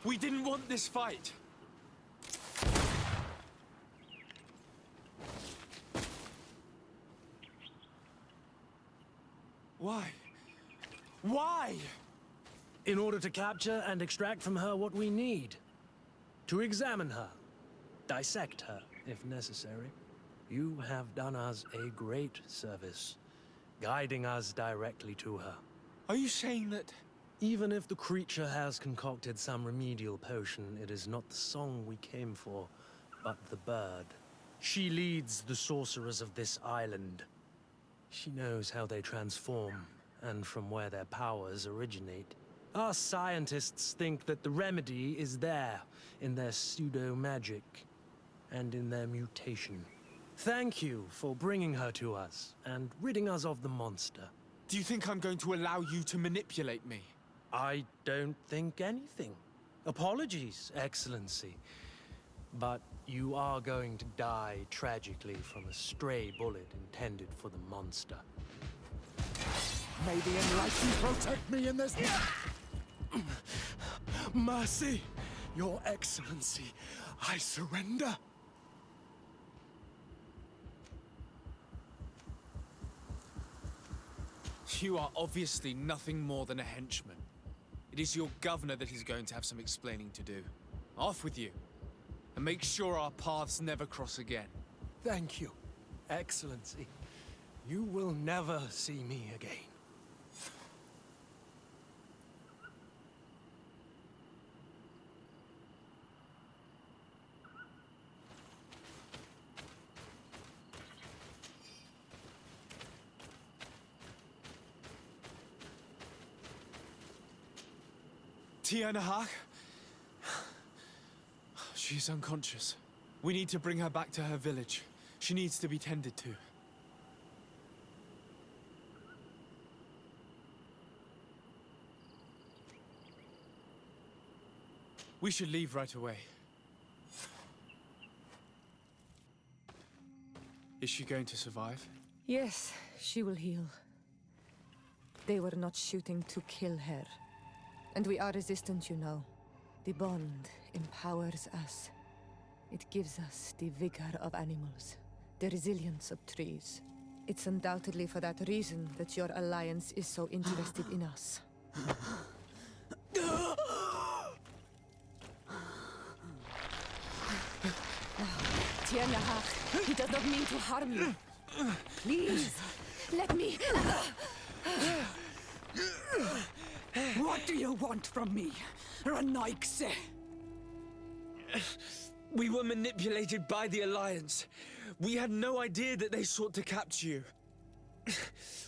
We didn't want this fight. Why? Why? In order to capture and extract from her what we need. To examine her. Dissect her, if necessary. You have done us a great service, guiding us directly to her. Are you saying that... Even if the creature has concocted some remedial potion, it is not the song we came for, but the bird. She leads the sorcerers of this island. She knows how they transform, and from where their powers originate. Our scientists think that the remedy is there, in their pseudo-magic, and in their mutation. Thank you for bringing her to us, and ridding us of the monster. Do you think I'm going to allow you to manipulate me? I don't think anything. Apologies, Excellency. But you are going to die tragically from a stray bullet intended for the monster. May the Enlightened protect me in this... Mercy, Your Excellency, I surrender. You are obviously nothing more than a henchman. It is your governor that is going to have some explaining to do. Off with you. And make sure our paths never cross again. Thank you, Excellency. You will never see me again. Tianahak? She's unconscious. We need to bring her back to her village. She needs to be tended to. We should leave right away. Is she going to survive? Yes, she will heal. They were not shooting to kill her. And we are resistant, you know. The bond empowers us. It gives us the vigor of animals, the resilience of trees. It's undoubtedly for that reason that your alliance is so interested in us. Tianahak, he does not mean to harm you. Please, let me... What do you want from me, Ranaikse? We were manipulated by the Alliance. We had no idea that they sought to capture you.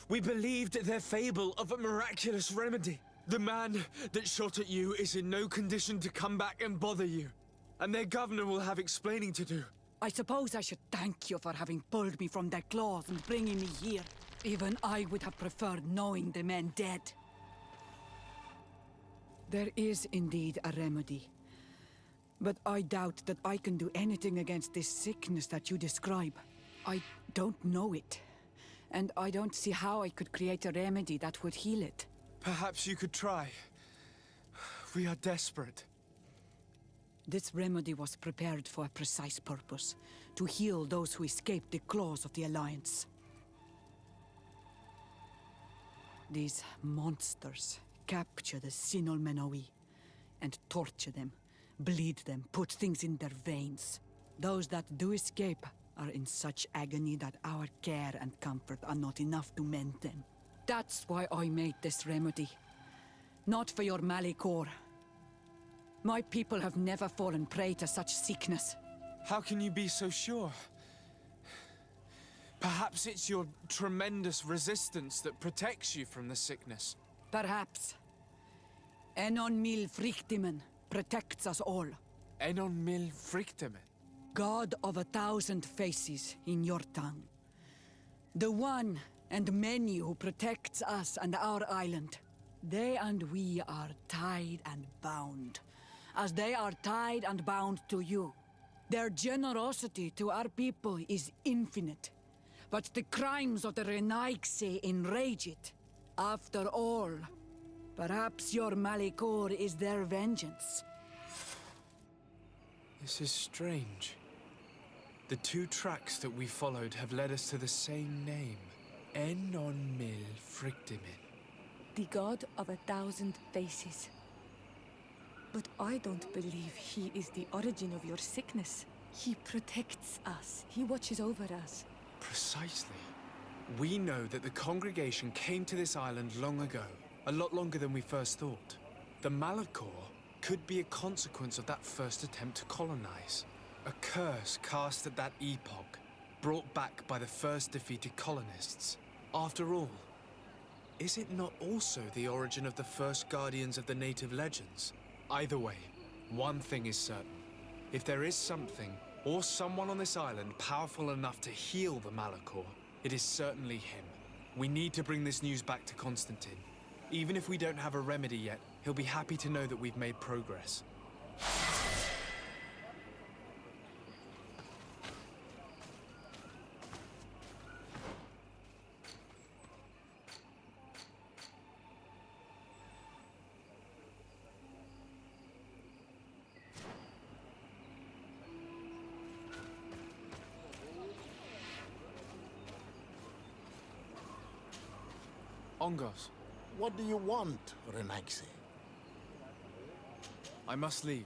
We believed their fable of a miraculous remedy. The man that shot at you is in no condition to come back and bother you. And their governor will have explaining to do. I suppose I should thank you for having pulled me from their claws and bringing me here. Even I would have preferred knowing the men dead. There is indeed a remedy. But I doubt that I can do anything against this sickness that you describe. I don't know it. And I don't see how I could create a remedy that would heal it. Perhaps you could try. We are desperate. This remedy was prepared for a precise purpose. To heal those who escaped the claws of the Alliance. These monsters capture the Sinol Menoi and torture them, bleed them, put things in their veins. Those that do escape are in such agony that our care and comfort are not enough to mend them. That's why I made this remedy. Not for your Malikor. My people have never fallen prey to such sickness. How can you be so sure? Perhaps it's your tremendous resistance that protects you from the sickness. Perhaps. Enon mil frictimen protects us all. Enon mil frictimen. God of 1,000 faces in your tongue. The one and many who protects us and our island. They and we are tied and bound, as they are tied and bound to you. Their generosity to our people is infinite, but the crimes of the Renaigse enrage it. After all, perhaps your Malikor is their vengeance. This is strange. The two tracks that we followed have led us to the same name. Enon Mil Frictimin. The god of 1,000 faces. But I don't believe he is the origin of your sickness. He protects us. He watches over us. Precisely. We know that the congregation came to this island long ago, a lot longer than we first thought. The Malachor could be a consequence of that first attempt to colonize. A curse cast at that epoch, brought back by the first defeated colonists. After all, is it not also the origin of the first guardians of the native legends? Either way, one thing is certain. If there is something, or someone on this island powerful enough to heal the Malachor, it is certainly him. We need to bring this news back to Constantine. Even if we don't have a remedy yet, he'll be happy to know that we've made progress. Ongos, What do you want, Renaxi? I must leave.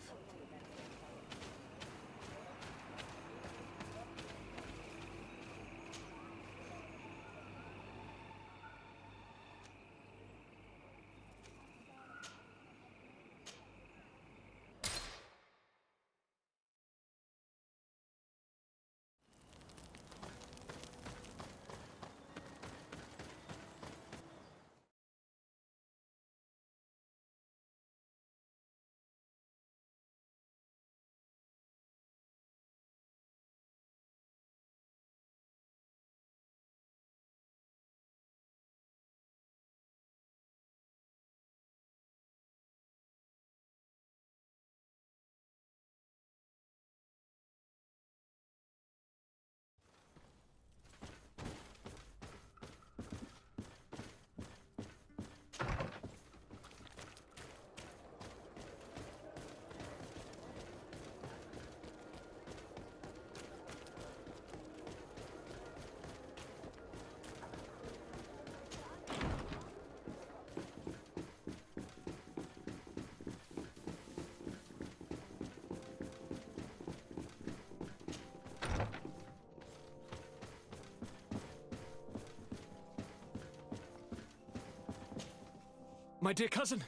My dear cousin,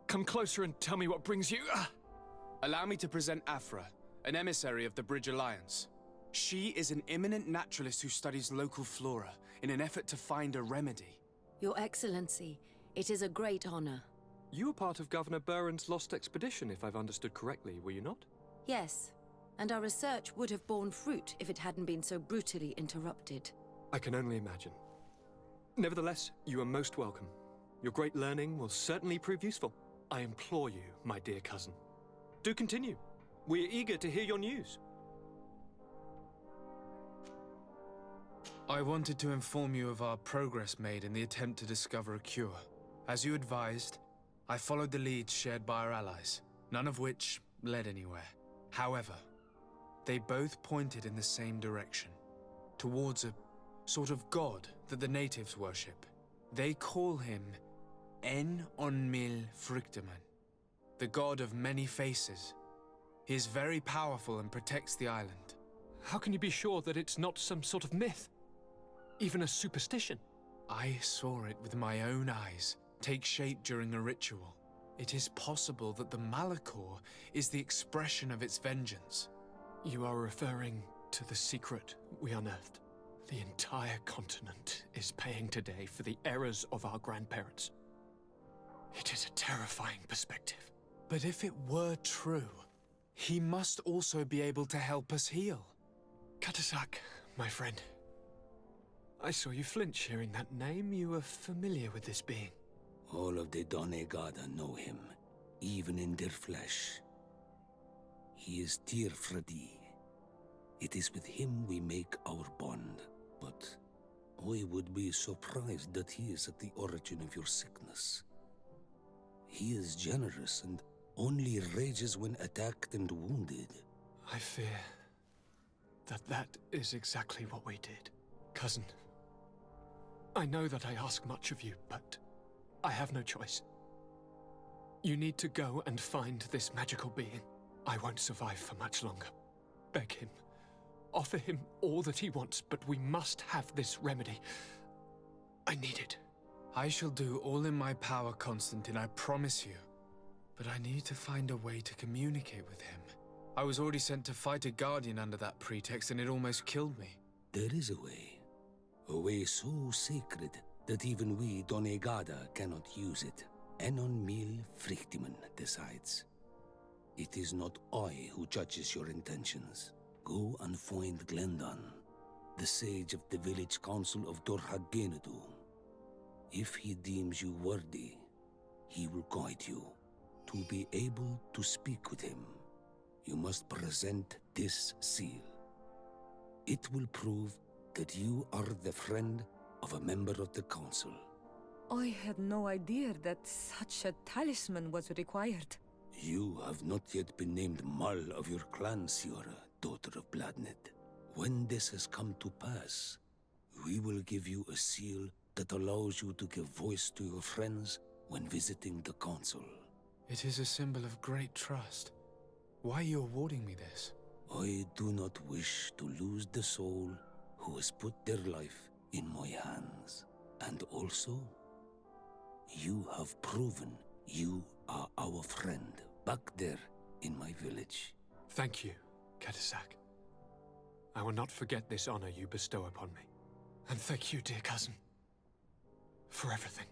come closer and tell me what brings you. Allow me to present Afra, an emissary of the Bridge Alliance. She is an eminent naturalist who studies local flora in an effort to find a remedy. Your Excellency, it is a great honor. You were part of Governor Buren's lost expedition, if I've understood correctly, were you not? Yes, and our research would have borne fruit if it hadn't been so brutally interrupted. I can only imagine. Nevertheless, you are most welcome. Your great learning will certainly prove useful. I implore you, my dear cousin. Do continue. We're eager to hear your news. I wanted to inform you of our progress made in the attempt to discover a cure. As you advised, I followed the leads shared by our allies, none of which led anywhere. However, they both pointed in the same direction, towards a sort of god that the natives worship. They call him En-on-Mil Frictiman, the god of many faces. He is very powerful and protects the island. How can you be sure that it's not some sort of myth? Even a superstition? I saw it with my own eyes take shape during a ritual. It is possible that the Malachor is the expression of its vengeance. You are referring to the secret we unearthed. The entire continent is paying today for the errors of our grandparents. It is a terrifying perspective. But if it were true, he must also be able to help us heal. Katasak, my friend. I saw you flinch hearing that name. You were familiar with this being. All of the Donegada know him, even in their flesh. He is Tirfredi. It is with him we make our bond, but I would be surprised that he is at the origin of your sickness. He is generous and only rages when attacked and wounded. I fear that is exactly what we did. Cousin, I know that I ask much of you, but I have no choice. You need to go and find this magical being. I won't survive for much longer. Beg him. Offer him all that he wants, but we must have this remedy. I need it. I shall do all in my power, Constantine, I promise you. But I need to find a way to communicate with him. I was already sent to fight a guardian under that pretext, and it almost killed me. There is a way. A way so sacred that even we, Donegada, cannot use it. Enon Mil Frictimen decides. It is not I who judges your intentions. Go and find Glendan, the sage of the village council of Dorhagenedu. If he deems you worthy, he will guide you. To be able to speak with him, you must present this seal. It will prove that you are the friend of a member of the council. I had no idea that such a talisman was required. You have not yet been named Mal of your clan, Siora, daughter of Bladnet. When this has come to pass, we will give you a seal that allows you to give voice to your friends when visiting the council. It is a symbol of great trust. Why are you awarding me this? I do not wish to lose the soul who has put their life in my hands. And also, you have proven you are our friend back there in my village. Thank you, Katasak. I will not forget this honor you bestow upon me. And thank you, dear cousin, for everything.